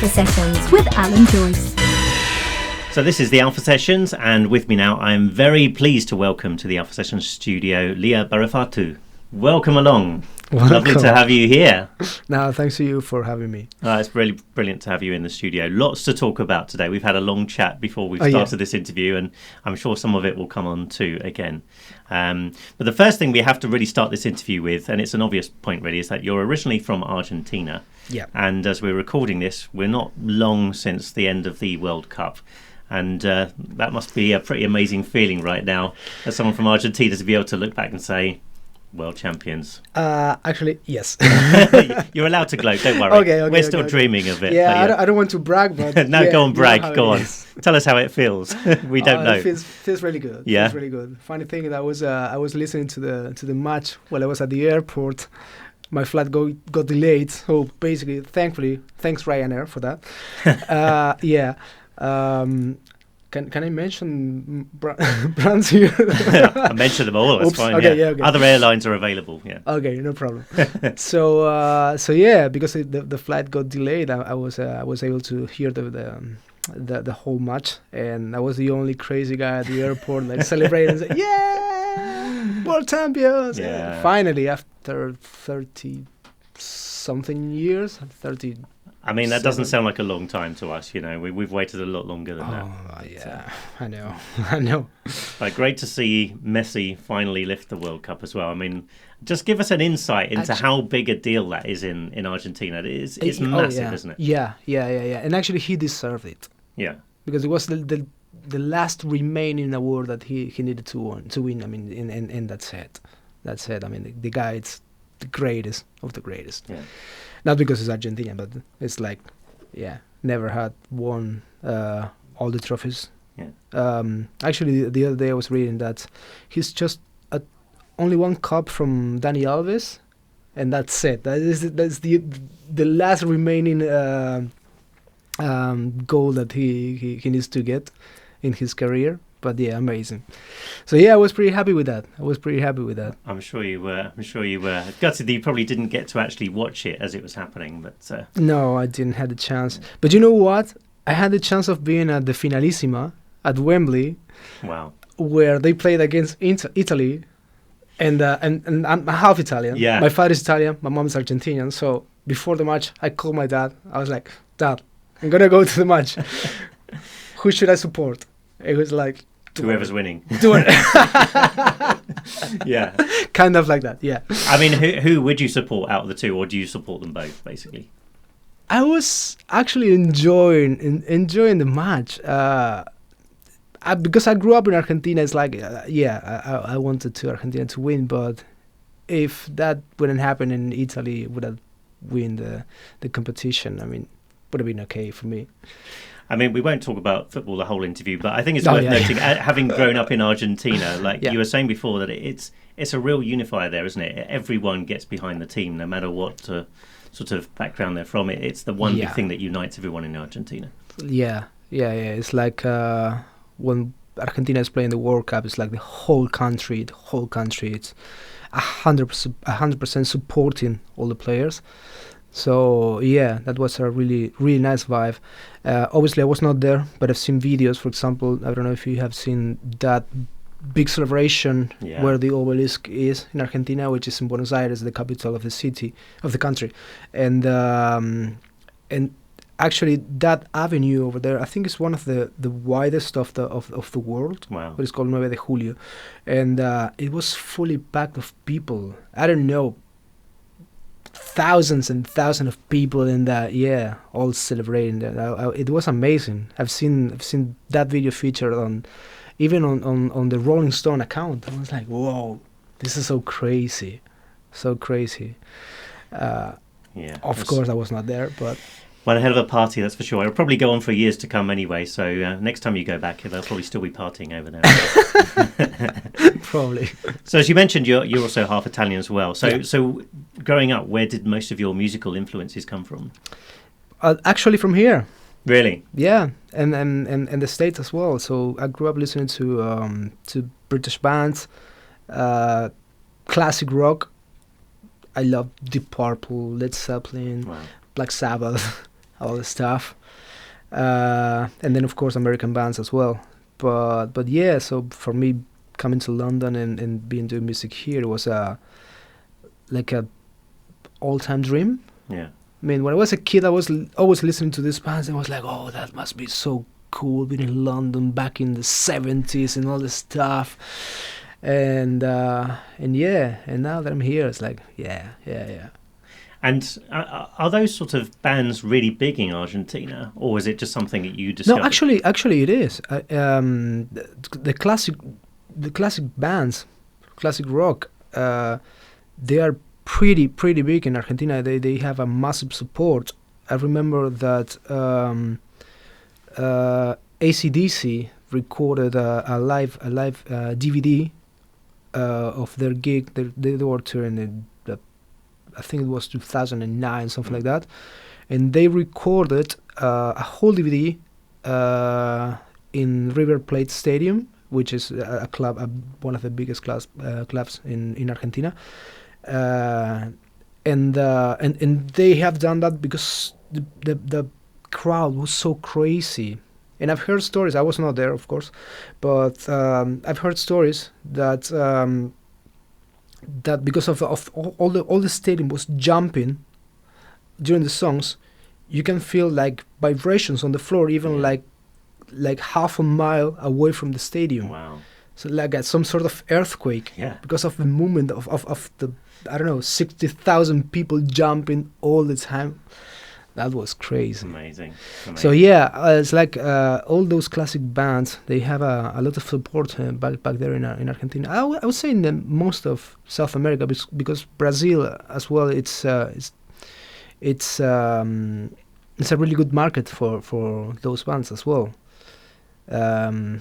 Alpha Sessions with Alan Joyce. So this is the Alpha Sessions, and with me now I am very pleased to welcome to the Alpha Sessions studio Lea Baruffato. Welcome along. Welcome. Lovely to have you here. No, thanks to you for having me. It's really brilliant to have you in the studio. Lots to talk about today. We've had a long chat before we started this interview, and I'm sure some of it will come on too again. But the first thing we have to really start this interview with, and it's an obvious point really, is that you're originally from Argentina. Yeah. And as we're recording this, we're not long since the end of the World Cup. And that must be a pretty amazing feeling right now, as someone from Argentina, to be able to look back and say, world champions. Actually, yes. You're allowed to gloat, don't worry. Okay, We're still dreaming of it. Yeah, I don't want to brag, but... No, go on, brag, go on. Is. Tell us how it feels. We don't know. It feels really good. Yeah? Feels really good. Funny thing, I was listening to the match while I was at the airport. My flight got delayed, so basically, thankfully, thanks Ryanair for that. Yeah. Can I mention brands here? I mentioned them all. That's fine. Okay, yeah. Okay. Other airlines are available. Yeah. Okay, no problem. So yeah, because the flight got delayed, I was able to hear the whole match, and I was the only crazy guy at the airport, like celebrating and saying, "Yeah, world champions!" Yeah. Finally, after 30 something years, 30. I mean, that doesn't sound like a long time to us, you know. We've waited a lot longer than that. Oh, yeah, I know. But great to see Messi finally lift the World Cup as well. I mean, just give us an insight into how big a deal that is in Argentina. It's massive, isn't it? Yeah. And actually, he deserved it. Yeah. Because it was the last remaining award that he needed to win. I mean, in that set. That's it. I mean, the guy is the greatest of the greatest. Yeah. Not because it's Argentina, but it's like, never had won all the trophies. Yeah. Actually, the other day I was reading that he's just only one cup from Dani Alves, and that's it. That's the last remaining goal that he needs to get in his career. But yeah, amazing. So yeah, I was pretty happy with that. I'm sure you were. Gutted that you probably didn't get to actually watch it as it was happening, but no, I didn't have the chance. But you know what? I had the chance of being at the Finalissima at Wembley. Wow. Where they played against Italy, and I'm half Italian. Yeah. My father is Italian, my mom's Argentinian. So before the match, I called my dad. I was like, "Dad, I'm gonna go to the match. Who should I support?" It was like, whoever's winning. Do it. Yeah. Kind of like that, yeah. I mean, who would you support out of the two, or do you support them both, basically? I was actually enjoying the match. Because I grew up in Argentina, it's like, I wanted Argentina to win, but if that wouldn't happen and Italy would have won the competition, I mean, would have been okay for me. I mean, we won't talk about football the whole interview, but I think it's worth noting, having grown up in Argentina, like you were saying before, that it's a real unifier there, isn't it? Everyone gets behind the team, no matter what sort of background they're from. It's the one big thing that unites everyone in Argentina. Yeah. It's like when Argentina is playing the World Cup, it's like the whole country. It's 100% supporting all the players. So yeah, that was a really, really nice vibe. Obviously, I was not there, but I've seen videos. For example, I don't know if you have seen that big celebration where the obelisk is in Argentina, which is in Buenos Aires, the capital of the country, and actually that avenue over there, I think, is one of the widest of the world. Wow! It's called 9 de Julio, and it was fully packed of people. I don't know. Thousands and thousands of people in that, all celebrating that. It was amazing. I've seen that video featured on the Rolling Stone account. I was like, whoa, this is so crazy. Of course, I was not there, but. Well, a hell of a party, that's for sure. It'll probably go on for years to come anyway, so next time you go back, they'll probably still be partying over there. Probably. So as you mentioned, you're also half Italian as well. So growing up, where did most of your musical influences come from? Actually from here. Really? Yeah, and the States as well. So I grew up listening to British bands, classic rock. I love Deep Purple, Led Zeppelin, Black Sabbath. all the stuff, and then of course American bands as well. But yeah, so for me coming to London and being doing music here, it was like a all-time dream. Yeah. I mean, when I was a kid, I was always listening to these bands and I was like, oh, that must be so cool being in London back in the 70s and all this stuff. And yeah, and now that I'm here, it's like, yeah. And are those sort of bands really big in Argentina, or is it just something that you discovered? No, actually, it is. The classic bands, classic rock, they are pretty big in Argentina. They have a massive support. I remember that AC/DC recorded a live DVD of their gig. They were touring. I think it was 2009, something like that, and they recorded a whole DVD in River Plate Stadium, which is a club, one of the biggest clubs in Argentina, and they have done that because the crowd was so crazy. And I've heard stories. I was not there, of course, but I've heard stories that that because of all the stadium was jumping during the songs, you can feel like vibrations on the floor, even like half a mile away from the stadium. Wow! So like some sort of earthquake. Yeah. Because of the movement of the 60,000 people jumping all the time. That was crazy. Amazing. So yeah, it's like all those classic bands. They have a lot of support back there in Argentina. I would say in most of South America, because Brazil as well. It's a really good market for those bands as well. I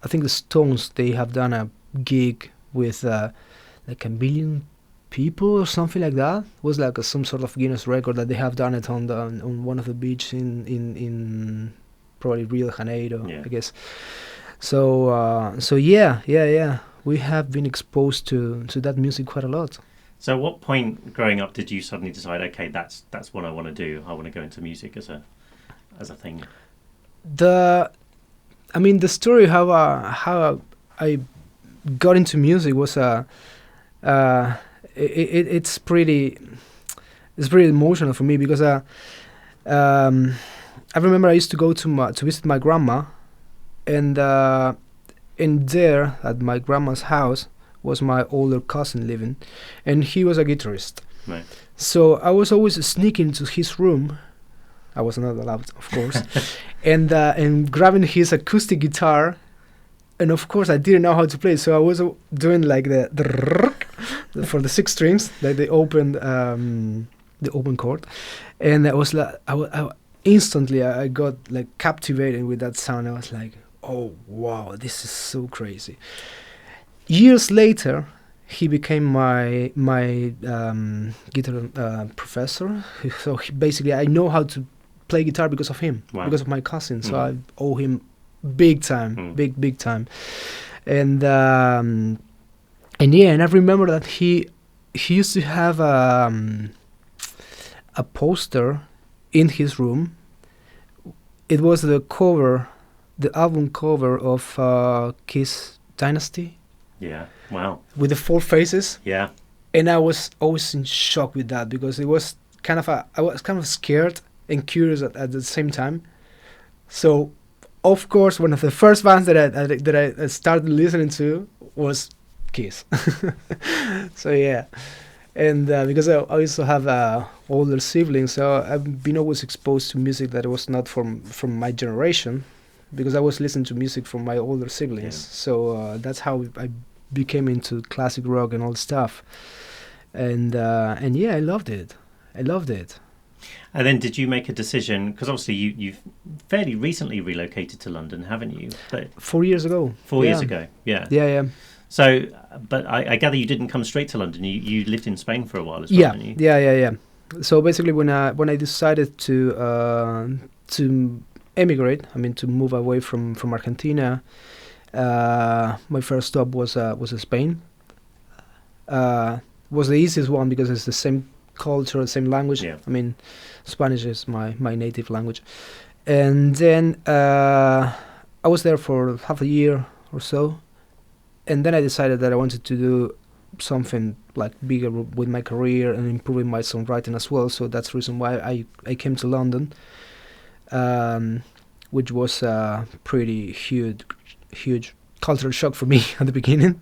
think the Stones, they have done a gig with like 1 million people or something like that. It was like some sort of Guinness record that they have done it on one of the beaches in probably Rio de Janeiro, I guess. So yeah, we have been exposed to that music quite a lot. So at what point growing up did you suddenly decide, okay, that's what I want to do, I want to go into music as a thing? The story how I got into music was it's pretty emotional for me, because I remember I used to go to visit my grandma, and in there at my grandma's house was my older cousin living, and he was a guitarist. Right. So I was always sneaking into his room. I was not allowed, of course, and grabbing his acoustic guitar. And of course, I didn't know how to play, so I was doing like the for the 6 strings, like the open chord, and I was like, I instantly got like captivated with that sound. I was like, oh wow, this is so crazy. Years later, he became my guitar professor. So basically, I know how to play guitar because of him, because of my cousin. So I owe him big time, big time. And yeah, and I remember that he used to have a poster in his room. It was the album cover of Kiss Dynasty. Yeah. Wow. With the 4 faces. Yeah. And I was always in shock with that, because it was I was kind of scared and curious at the same time. So, of course, one of the first bands that I started listening to was Kiss. So yeah, and because I also have older siblings, so I've been always exposed to music that was not from my generation, because I was listening to music from my older siblings. Yeah. So that's how I became into classic rock and all stuff, and yeah, I loved it. And then did you make a decision, because obviously you've fairly recently relocated to London, haven't you? But 4 years ago. 4 years ago, yeah. Yeah. So, but I gather you didn't come straight to London. You lived in Spain for a while as well, didn't you? Yeah. So basically, when I decided to emigrate, to move away from Argentina, my first stop was Spain. Was the easiest one, because it's the same culture, the same language. Yeah. I mean, Spanish is my native language. And then I was there for half a year or so, and then I decided that I wanted to do something like bigger with my career and improving my songwriting as well. So that's the reason why I came to London, which was a pretty huge cultural shock for me at the beginning.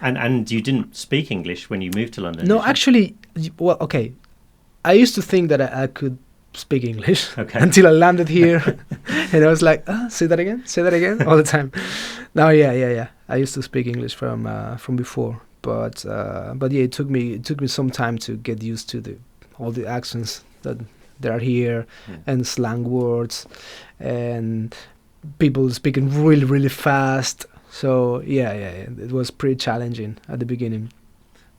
And you didn't speak English when you moved to London? No, actually, well, okay. I used to think that I could speak English until I landed here, and I was like, say that again, all the time. No, yeah. I used to speak English from before, but yeah, it took me some time to get used to all the accents that there are here, and slang words, and people speaking really, really fast. So yeah, it was pretty challenging at the beginning.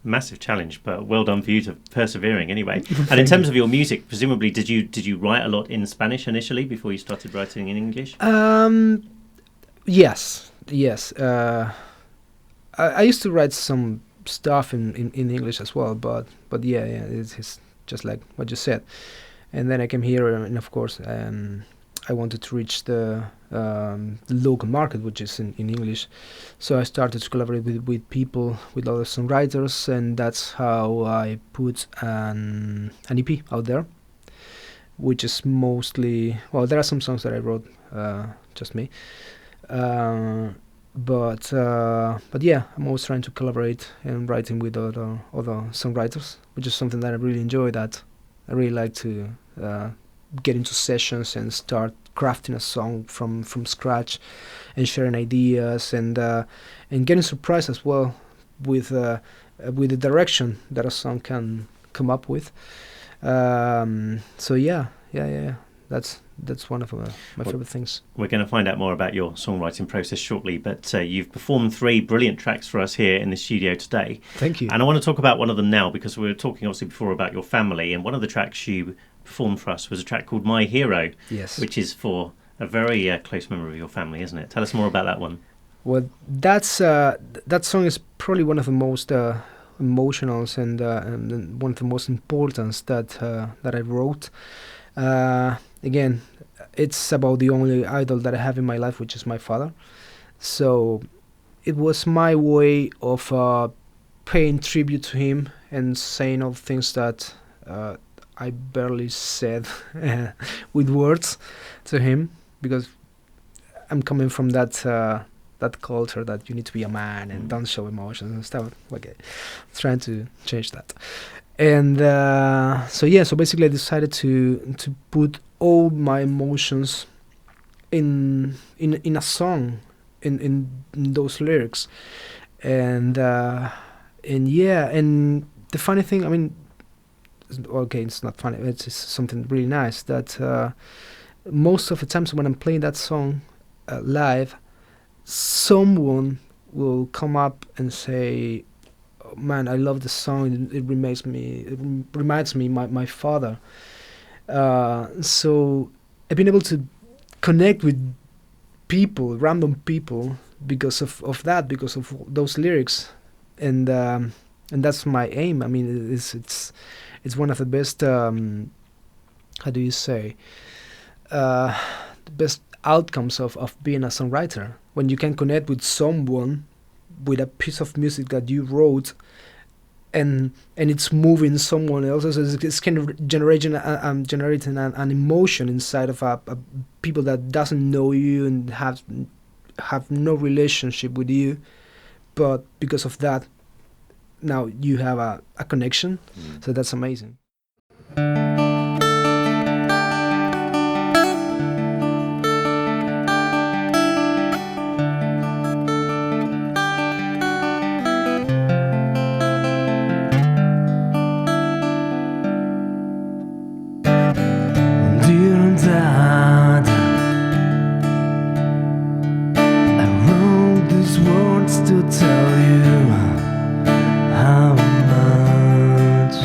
Massive challenge, but well done for you to persevering anyway. And in terms of your music, presumably did you write a lot in Spanish initially before you started writing in English? Yes. I used to write some stuff in English as well, but yeah, it's just like what you said. And then I came here, and of course, I wanted to reach the local market, which is in English. So I started to collaborate with people, with other songwriters, and that's how I put an EP out there, which is mostly, well, there are some songs that I wrote, just me. But yeah, I'm always trying to collaborate and writing with other songwriters, which is something that I really enjoy. That I really like to get into sessions and start crafting a song from scratch, and sharing ideas, and getting surprised as well with the direction that a song can come up with. So yeah. That's one of my favorite things. We're going to find out more about your songwriting process shortly, but you've performed 3 brilliant tracks for us here in the studio today. Thank you. And I want to talk about one of them now, because we were talking obviously before about your family, and one of the tracks you performed for us was a track called My Hero, yes, which is for a very close member of your family, isn't it? Tell us more about that one. Well, that song is probably one of the most emotional and one of the most important that I wrote. Again, it's about the only idol that I have in my life, which is my father. So it was my way of paying tribute to him and saying all the things that I barely said with words to him, because I'm coming from that culture that you need to be a man and don't show emotions and stuff. Okay, trying to change that. And so basically I decided to put all my emotions in a song, in those lyrics, and the funny thing, I mean, okay, it's not funny, it's just something really nice, that most of the times when I'm playing that song live, someone will come up and say, man, I love the song. It reminds me my father. So I've been able to connect with people, random people, because of that, because of those lyrics, and that's my aim. I mean, it's one of the best. How do you say? The best outcomes of being a songwriter, when you can connect with someone with a piece of music that you wrote, and it's moving someone else. So it's kind of generating an emotion inside of a people that doesn't know you and have no relationship with you, but because of that, now you have a connection. So that's amazing. To tell you how much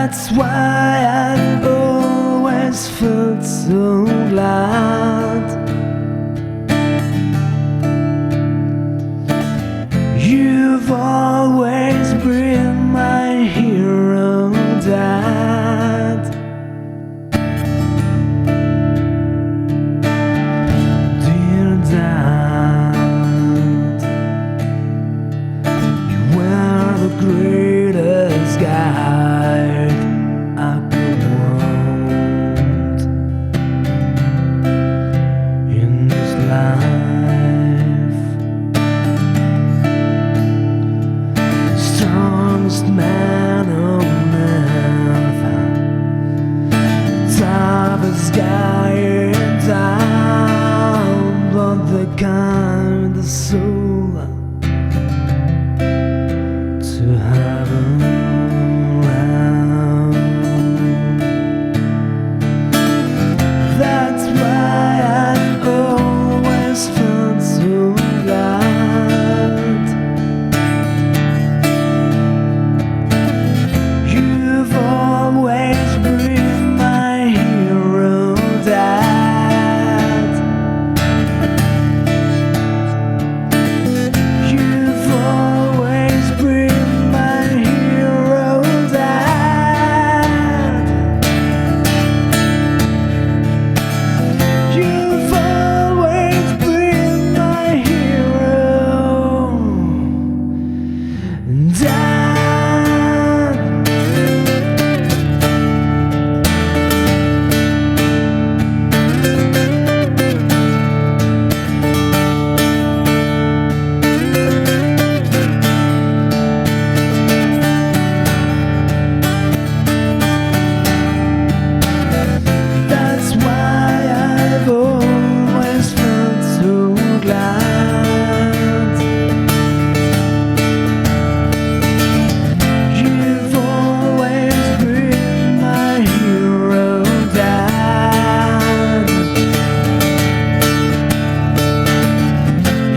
That's why I've always felt so glad. You've always been my hero, Dad. Dear Dad, you were the greatest guide I could want in this life. The strongest man on earth, the toughest guy in town, but the kindest soul to have around. That's why I've always felt so glad. You've always been my hero, Dad. You've always been my hero, Dad. You've always been my hero, Dad. That's why I've always felt so glad. You've always been my hero, Dad.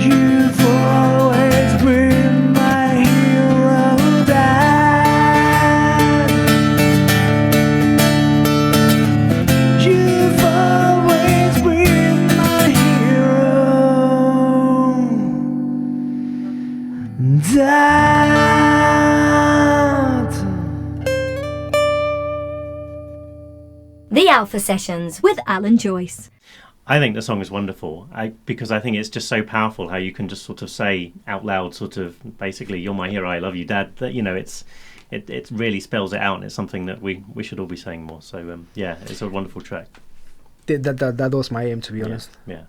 You've always been my hero, Dad. You've always been my hero, Dad. The Alpha Sessions with Alan Joyce. I think the song is wonderful because I think it's just so powerful how you can just sort of say out loud, sort of basically, "You're my hero, I love you, Dad." That, you know, it really spells it out, and it's something that we should all be saying more. So yeah, it's a wonderful track. That was my aim, to be honest. Yeah.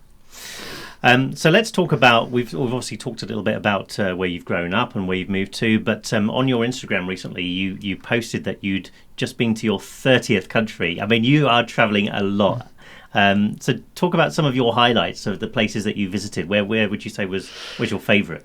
So let's talk about, we've obviously talked a little bit about where you've grown up and where you've moved to, but on your Instagram recently you posted that you'd just been to your 30th country. I mean, you are travelling a lot. So talk about some of your highlights of the places that you visited. Where would you say was your favourite?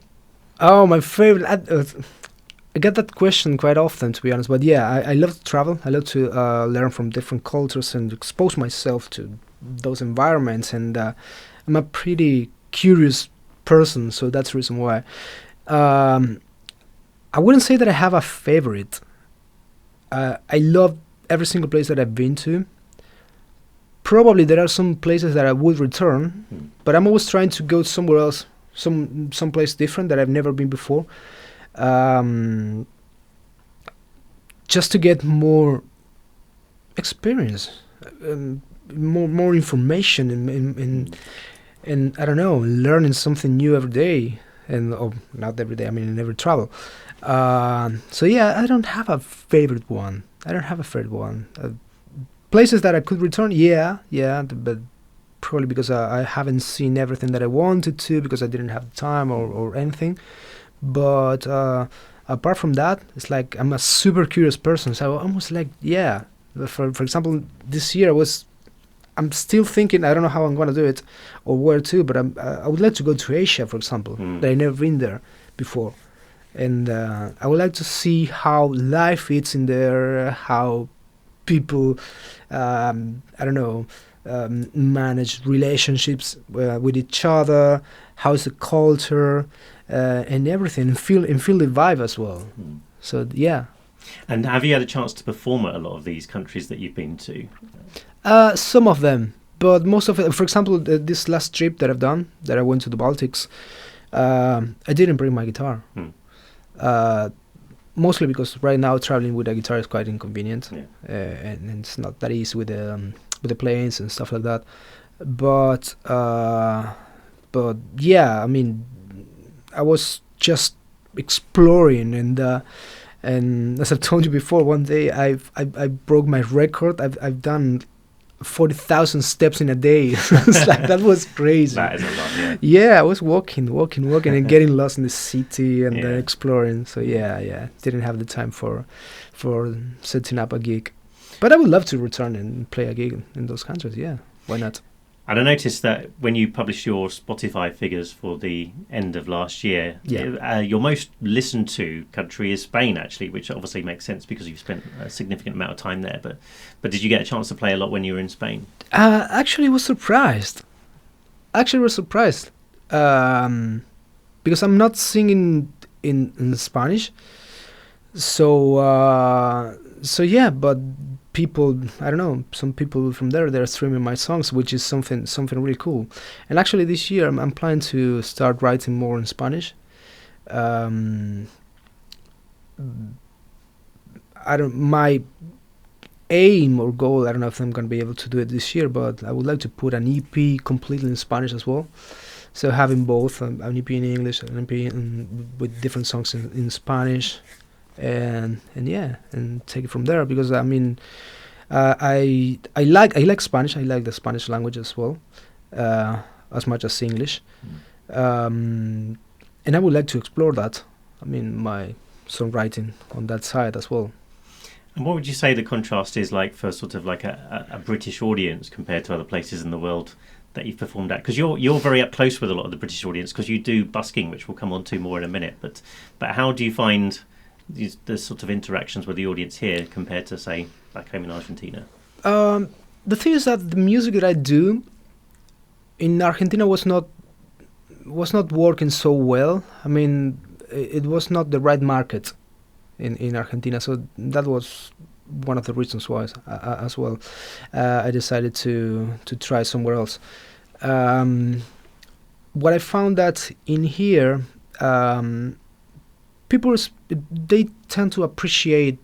Oh, my favorite. I get that question quite often, to be honest. But yeah, I love to travel. I love to learn from different cultures and expose myself to those environments. And I'm a pretty curious person, so that's the reason why. I wouldn't say that I have a favorite. I love every single place that I've been to. Probably there are some places that I would return, but I'm always trying to go somewhere else, some place different that I've never been before, just to get more experience, more information, and I don't know, learning something new every day, and not every day, I mean in every travel. So yeah, I don't have a favorite one. Places that I could return, yeah, but probably because I haven't seen everything that I wanted to, because I didn't have time or anything. But apart from that, it's like I'm a super curious person, so I'm almost like, yeah. For example, this year I'm still thinking, I don't know how I'm going to do it or where to, but I would like to go to Asia, for example. That I've never been there before. And I would like to see how life is in there, how people, manage relationships with each other, how's the culture, and everything, and feel the vibe as well. So yeah. And have you had a chance to perform at a lot of these countries that you've been to? Some of them, but most of it. For example, this last trip that I've done, that I went to the Baltics, I didn't bring my guitar. Mostly because right now traveling with a guitar is quite inconvenient, and it's not that easy with the planes and stuff like that. But yeah, I mean, I was just exploring, and as I've told you before, one day I broke my record. I've done 40,000 steps in a day. It's like, that was crazy. That is a lot, yeah. Yeah, I was walking and getting lost in the city and exploring. So yeah, didn't have the time for setting up a gig. But I would love to return and play a gig in those countries. Yeah, why not? And I noticed that when you published your Spotify figures for the end of last year, your most listened to country is Spain, actually, which obviously makes sense because you've spent a significant amount of time there. But did you get a chance to play a lot when you were in Spain? Actually, was surprised. Because I'm not singing in Spanish. So yeah, but people, I don't know, some people from there, they're streaming my songs, which is something really cool. And actually this year I'm planning to start writing more in Spanish. My aim or goal, I don't know if I'm going to be able to do it this year, but I would like to put an EP completely in Spanish as well. So having both, an EP in English, an EP with different songs in Spanish. And take it from there, because I mean, I like Spanish. I like the Spanish language as well, as much as English, and I would like to explore that. I mean, my songwriting on that side as well. And what would you say the contrast is like for sort of like a British audience compared to other places in the world that you've performed at? Because you're very up close with a lot of the British audience, because you do busking, which we'll come on to more in a minute. But how do you find the sort of interactions with the audience here compared to, say, back home in Argentina? The thing is that the music that I do in Argentina was not working so well. I mean, it was not the right market in Argentina, so that was one of the reasons why as well I decided to try somewhere else. What I found that in here, people they tend to appreciate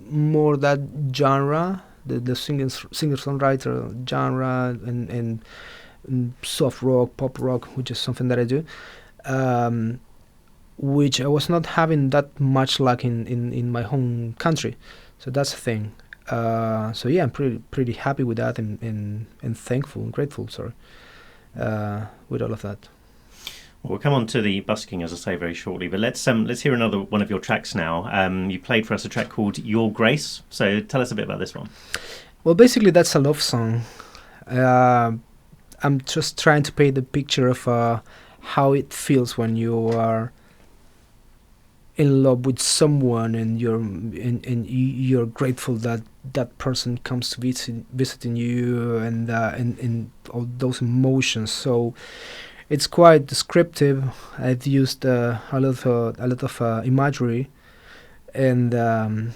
more that genre, the singer-songwriter genre, and soft rock, pop rock, which is something that I do, which I was not having that much luck in my home country. So that's the thing. So yeah, I'm pretty happy with that, and thankful and grateful, with all of that. Well, we'll come on to the busking, as I say, very shortly. But let's hear another one of your tracks now. You played for us a track called Your Grace. So tell us a bit about this one. Well, basically, that's a love song. I'm just trying to paint the picture of how it feels when you are in love with someone, and you're grateful that that person comes to visiting you, and all those emotions. So it's quite descriptive. I've used a lot of imagery, and I'm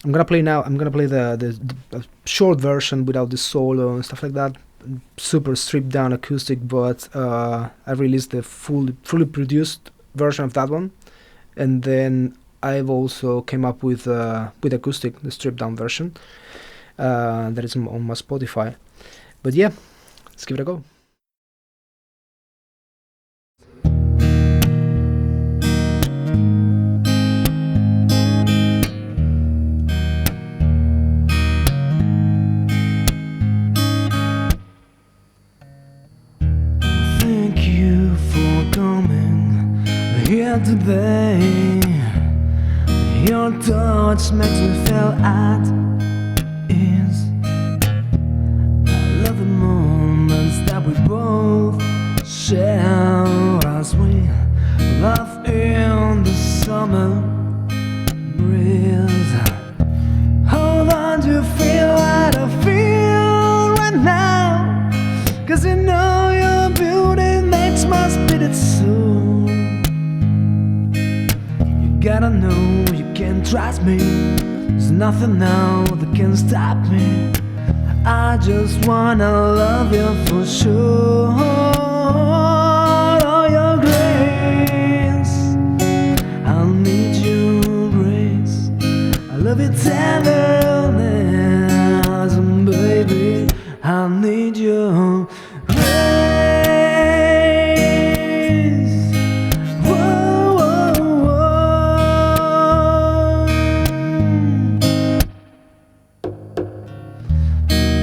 gonna play now. I'm gonna play the short version without the solo and stuff like that. Super stripped down acoustic, but I released the fully produced version of that one, and then I've also came up with acoustic, the stripped down version that is on my Spotify. But yeah, let's give it a go. Here today, your touch makes me feel at ease. I love the moments that we both share as we laugh in the summer breeze. Hold on to feel what I feel right now, 'cause you know your beauty makes my spirit soar. You gotta know, you can trust me. There's nothing now that can stop me. I just wanna love you for sure. Oh, your grace, I need your grace. I love you tenderness, and baby, I need your grace. Whoa, whoa, whoa.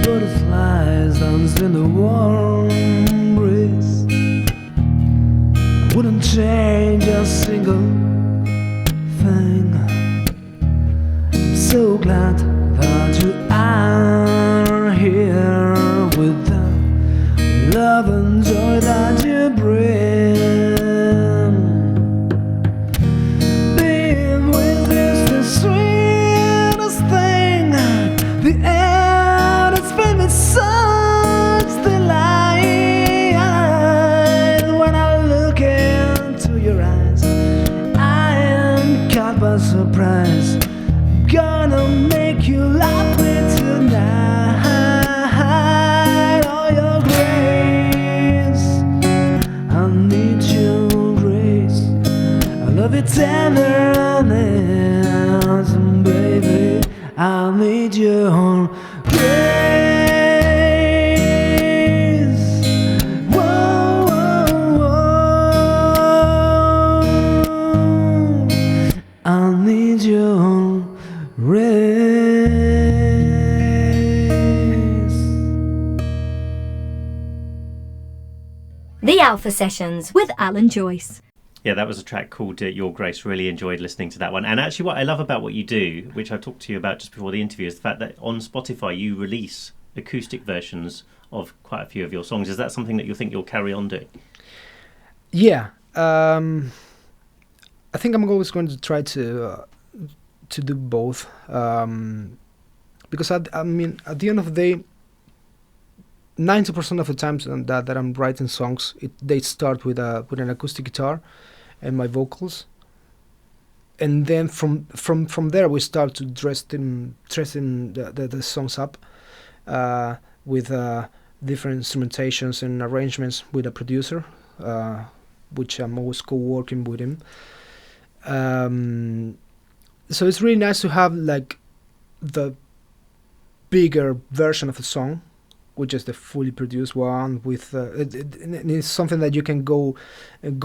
Butterflies dance in the warm breeze. I wouldn't change a single thing. So glad that you are here with the love and joy that you bring. Being with is the sweetest thing. The air that's filled with such delight. When I look into your eyes, I am caught by surprise. Gonna make you laugh me tonight. Oh, your grace, I need your grace. I love it tenderness, and baby, I need your grace. Whoa, whoa, whoa. I need your race. The Alpha Sessions with Alan Joyce. Yeah, that was a track called Your Grace. Really enjoyed listening to that one. And actually what I love about what you do, which I talked to you about just before the interview, is the fact that on Spotify you release acoustic versions of quite a few of your songs. Is that something that you think you'll carry on doing? Yeah, I think I'm always going to try to do both, because I mean at the end of the day, 90% of the times that I'm writing songs, they start with an acoustic guitar and my vocals, and then from there we start to dressing the songs up with different instrumentations and arrangements with a producer, which I'm always co-working with him. So it's really nice to have like the bigger version of the song, which is the fully produced one. With it's something that you can go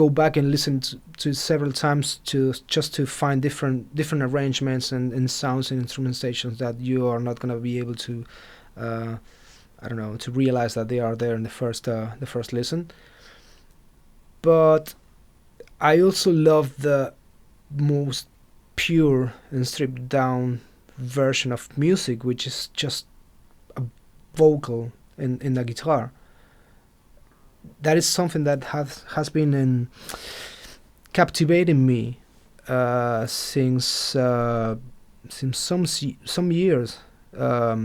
back and listen to several times just to find different arrangements and sounds and instrumentations that you are not gonna be able to to realize that they are there in the first listen. But I also love the most pure and stripped down version of music, which is just a vocal in the guitar. That is something that has been captivating me since some years, I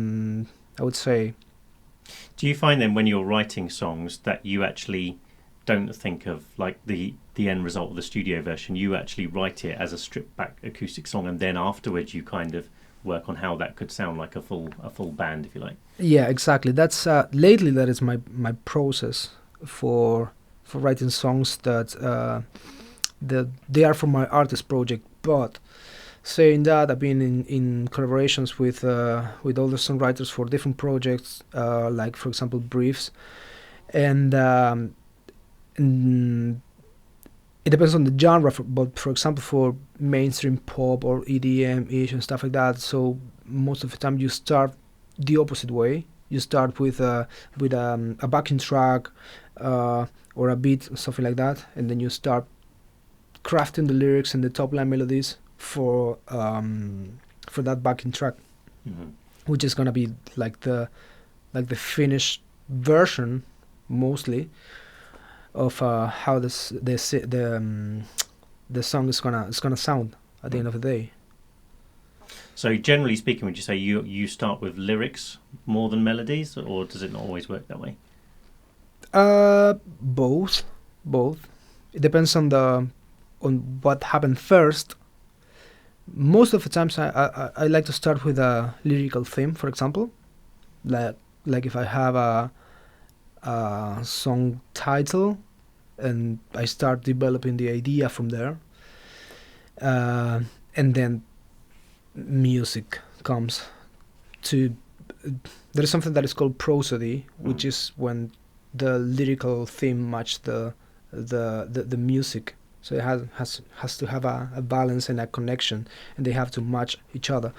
would say. Do you find then when you're writing songs that you actually don't think of like the end result of the studio version? You actually write it as a stripped back acoustic song, and then afterwards you kind of work on how that could sound like a full band, if you like? Yeah, exactly. That's lately that is my process for writing songs that they are from my artist project. But saying that, I've been in collaborations with other songwriters for different projects, like for example Briefs, and it depends on the genre, but for example for mainstream pop or EDM-ish and stuff like that, so most of the time you start the opposite way. You start with a backing track or a beat, something like that, and then you start crafting the lyrics and the top line melodies for that backing track, which is gonna be like the finished version mostly of how the song is gonna sound at the end of the day. So generally speaking, would you say you start with lyrics more than melodies, or does it not always work that way? Both. It depends on what happened first. most of the times I like to start with a lyrical theme, for example, like if I have a song title, and I start developing the idea from there, and then music comes to. There is something that is called prosody, which is when the lyrical theme match the music. So it has to have a balance and a connection, and they have to match each other.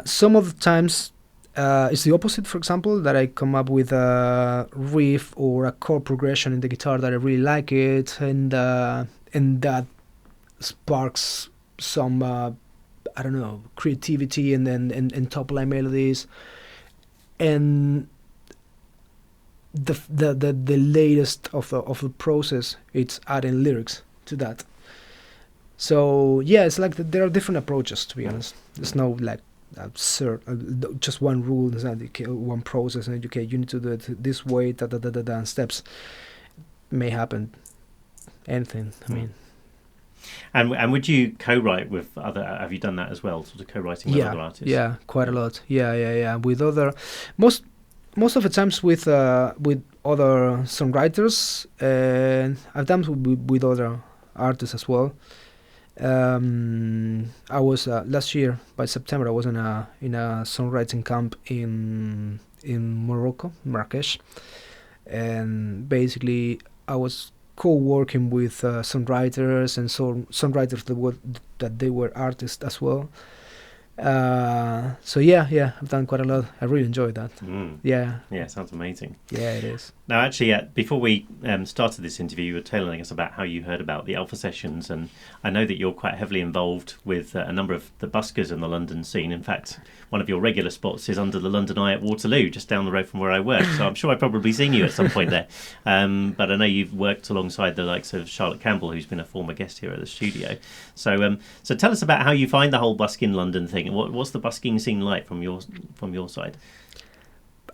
Some of the times it's the opposite. For example, that I come up with a riff or a chord progression in the guitar that I really like it, and that sparks some I don't know, creativity, and then and top line melodies, and the latest of the process, it's adding lyrics to that. So yeah, it's like there are different approaches, to be honest. There's no like absurd just one rule, one process, and okay, you need to do it this way, and steps may happen, anything. I mean, and would you co-write with other? Have you done that as well? Sort of co-writing with other artists? Yeah, quite a lot. Yeah. With other, most of the times with other songwriters, and I've done with other artists as well. I was last year by September. I was in a songwriting camp in Morocco, Marrakesh, and basically I was co-working with songwriters and songwriters that they were artists as well. So yeah, I've done quite a lot. I really enjoyed that. Yeah, sounds amazing. Yeah, it is. Now, actually, before we started this interview, you were telling us about how you heard about the Alpha Sessions, and I know that you're quite heavily involved with a number of the buskers in the London scene. In fact, one of your regular spots is under the London Eye at Waterloo, just down the road from where I work. So I'm sure I've probably seen you at some point there. But I know you've worked alongside the likes of Charlotte Campbell, who's been a former guest here at the studio. So tell us about how you find the whole busking London thing. What's the busking scene like from your side?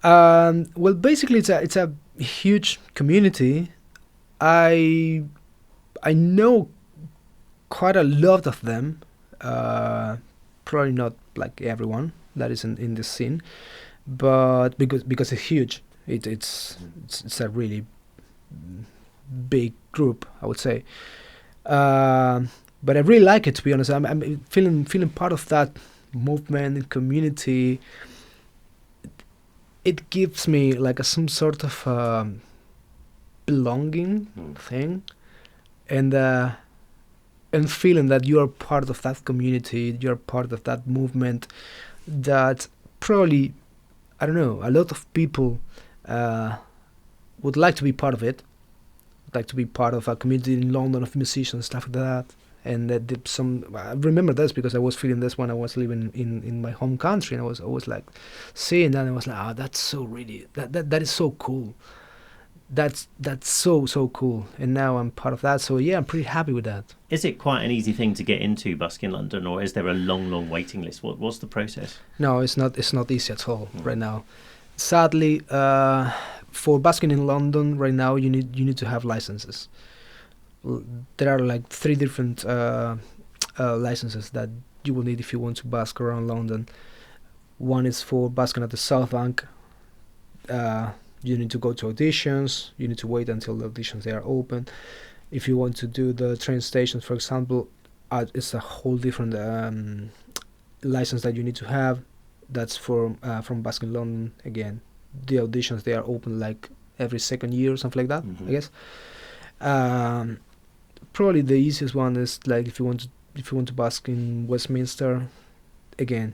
Well, basically, it's a huge community. I know quite a lot of them. Probably not like everyone that is in this scene, but because it's huge, it's a really big group, I would say. But I really like it, to be honest. I'm feeling part of that movement and community. It gives me like some sort of belonging thing, and feeling that you are part of that community, you're part of that movement. That probably, I don't know, a lot of people would like to be part of it, like to be part of a community in London of musicians, stuff like that. And I remember this because I was feeling this when I was living in my home country, and I was like seeing that, and I was like, that's so really that is so cool. That's so cool, and now I'm part of that. So yeah, I'm pretty happy with that. Is it quite an easy thing to get into busking London, or is there a long waiting list? What's the process? No, it's not easy at all right now. Sadly, for busking in London right now, you need to have licenses. There are like 3 different licenses that you will need if you want to busk around London. One is for busking at the South Bank. You need to go to auditions. You need to wait until the auditions they are open. If you want to do the train stations, for example, it's a whole different license that you need to have. That's from busking London again. The auditions, they are open like every second year or something like that, I guess. Probably the easiest one is like if you want to busk in Westminster, again,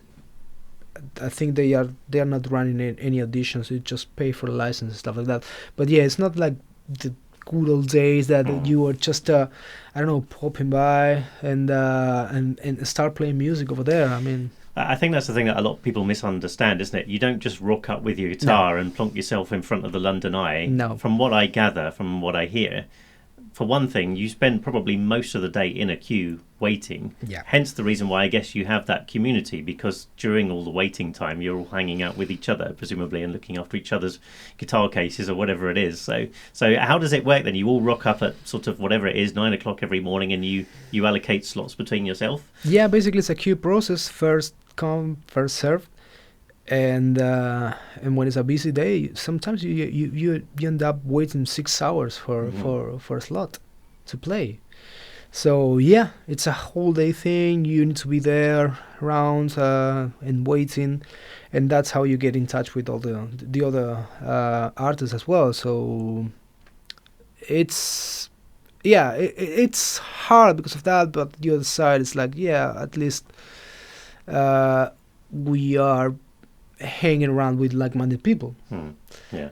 I think they are not running any auditions. You just pay for the license and stuff like that. But yeah, it's not like the good old days that you are just I don't know, popping by and start playing music over there. I mean, I think that's the thing that a lot of people misunderstand, isn't it? You don't just rock up with your guitar and plonk yourself in front of the London Eye. No. From what I gather, from what I hear, for one thing, you spend probably most of the day in a queue waiting. Yeah. Hence the reason why I guess you have that community, because during all the waiting time, you're all hanging out with each other, presumably, and looking after each other's guitar cases or whatever it is. So how does it work then? You all rock up at sort of whatever it is, 9 o'clock every morning, and you allocate slots between yourself? Yeah, basically it's a queue process, first come, first served. And when it's a busy day, sometimes you end up waiting 6 hours for a slot to play. So yeah, it's a whole day thing. You need to be there around and waiting, and that's how you get in touch with all the other artists as well. So it's hard because of that, but the other side is like, yeah, at least we are hanging around with like-minded people. Yeah,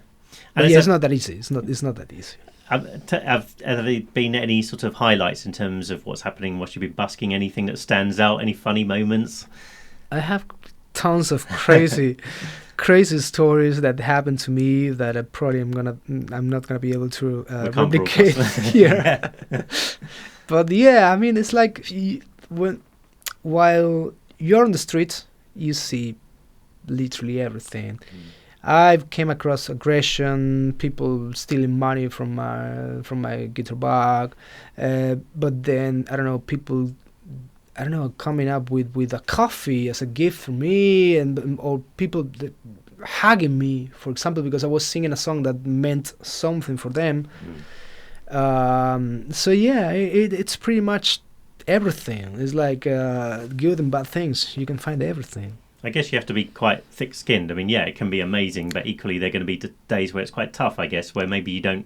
and it's not that easy. It's not that easy. Have there been any sort of highlights in terms of what's happening whilst you've been busking? Anything that stands out? Any funny moments? I have tons of crazy stories that happened to me that I'm not gonna be able to replicate here. But yeah, I mean, it's like while you're on the street, you see literally everything. I've came across aggression, people stealing money from my guitar bag, but then people coming up with a coffee as a gift for me, or people hugging me, for example, because I was singing a song that meant something for them. So yeah, it's pretty much everything. It's like good and bad things. You can find everything. I guess you have to be quite thick-skinned. I mean, yeah, it can be amazing, but equally there are going to be days where it's quite tough, I guess, where maybe you don't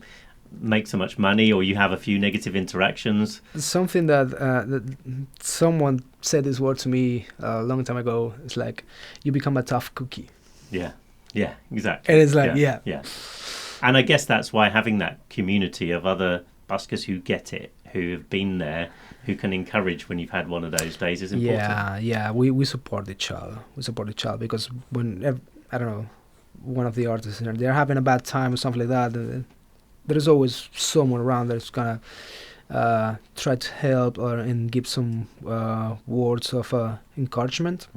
make so much money or you have a few negative interactions. Something that someone said this word to me a long time ago. It's like, you become a tough cookie. Yeah, exactly. And it's like, yeah. And I guess that's why having that community of other buskers who get it, who have been there, who can encourage when you've had one of those days is important. Yeah, we support each other. Because when, I don't know, one of the artists, they're having a bad time or something like that, there's always someone around that's gonna try to help and give some words of encouragement.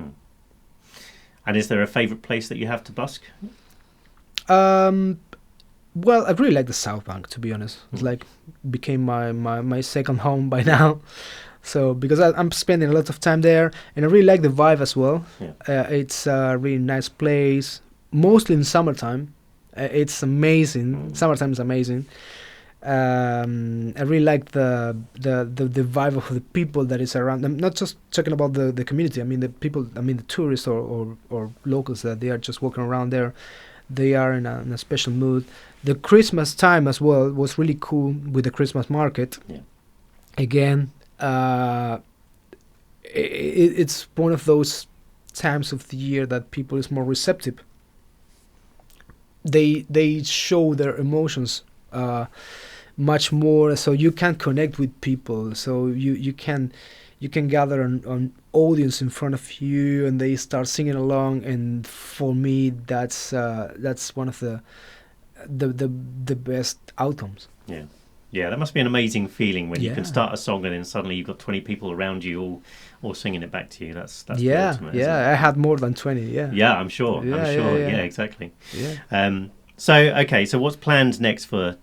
And is there a favourite place that you have to busk? Well, I really like the South Bank, to be honest. It's like became my second home by now. So because I'm spending a lot of time there, and I really like the vibe as well. It's a really nice place, mostly in summertime. It's amazing. Summertime is amazing. I really like the vibe of the people that is around. I'm not just talking about the community. I mean the people. I mean the tourists or locals that they are just walking around there. They are in a special mood. The Christmas time as well was really cool with the Christmas market. Again, it's one of those times of the year that people is more receptive. They show their emotions much more, so you can connect with people. So you can gather an audience in front of you, and they start singing along. And for me, that's one of the best outcomes. Yeah, that must be an amazing feeling when you can start a song and then suddenly you've got 20 people around you all singing it back to you. That's the ultimate, I had more than 20. Yeah, I'm sure. Yeah, exactly. Yeah. So what's planned next for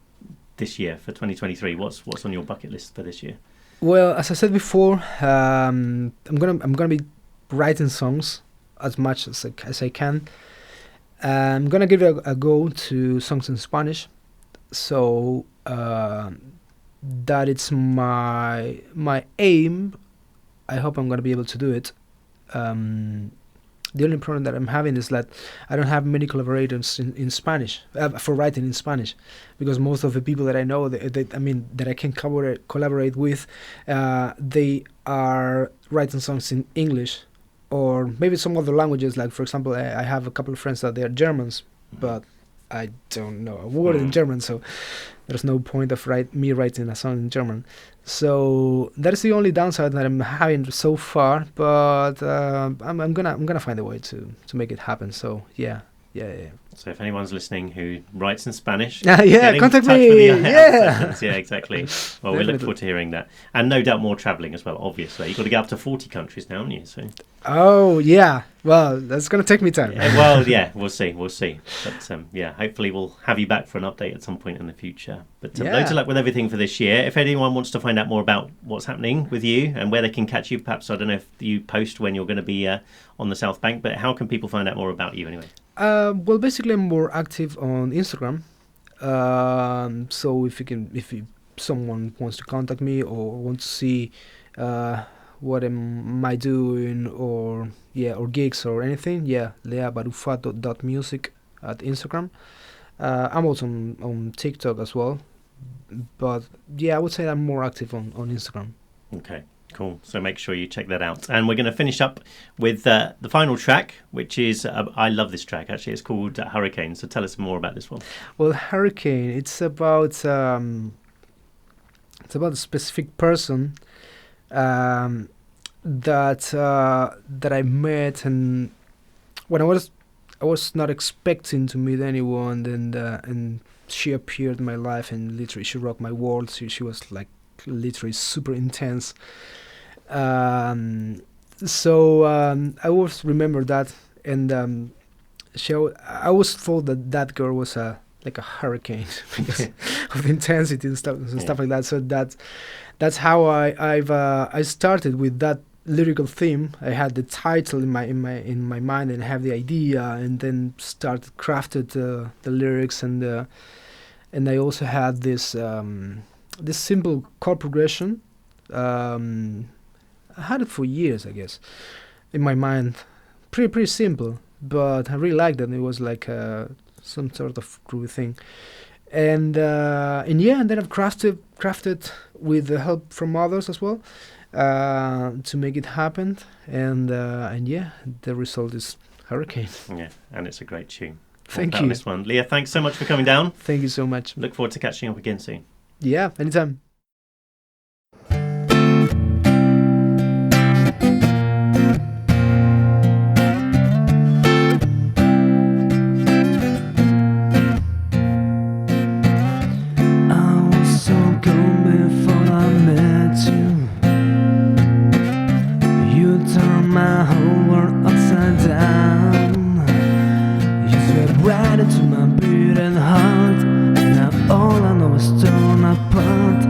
this year, for 2023? What's on your bucket list for this year? Well, as I said before, I'm gonna be writing songs as much as I can. I'm gonna give it a go to songs in Spanish, so that it's my aim. I hope I'm gonna be able to do it. The only problem that I'm having is that I don't have many collaborators in Spanish for writing in Spanish, because most of the people that I know that I can collaborate with, they are writing songs in English or maybe some other languages. Like for example, I have a couple of friends that they are Germans, but I don't know a word in German, so there's no point of me writing a song in German. So that is the only downside that I'm having so far, but I'm gonna find a way to make it happen. So yeah. So if anyone's listening who writes in Spanish, contact me. Yeah, exactly. Well, we look forward to hearing that, and no doubt more travelling as well. Obviously, you've got to get up to 40 countries now, haven't you? So. Oh yeah. Well, that's gonna take me time. We'll see. But hopefully we'll have you back for an update at some point in the future. But loads of luck with everything for this year. If anyone wants to find out more about what's happening with you and where they can catch you, perhaps I don't know if you post when you're going to be on the South Bank, but how can people find out more about you anyway? Well, basically, I'm more active on Instagram. So if someone wants to contact me or wants to see what am I doing or gigs or anything, leabaruffato.music at Instagram. I'm also on TikTok as well, but I would say I'm more active on Instagram. Okay. Cool. So make sure you check that out. And we're going to finish up with the final track, which is, I love this track, actually. It's called Hurricane. So tell us more about this one. Well, Hurricane, it's about a specific person that I met, and when I was not expecting to meet anyone, and she appeared in my life, and literally she rocked my world. She was like literally super intense. I always remember that, and I always thought that girl was like a hurricane because of intensity and stuff like that. So that's how I started with that lyrical theme. I had the title in my mind and have the idea, and then started crafted the lyrics, and I also had this simple chord progression. I had it for years, I guess, in my mind. Pretty simple, but I really liked it. It was like some sort of groovy thing, and then I've crafted with the help from others as well to make it happen, and the result is Hurricane. Yeah, and it's a great tune. Thank you. This one, Lea. Thanks so much for coming down. Thank you so much. Look forward to catching up again soon. Yeah, anytime. My whole world upside down. You swept right into my beating heart. Now all I know is torn apart.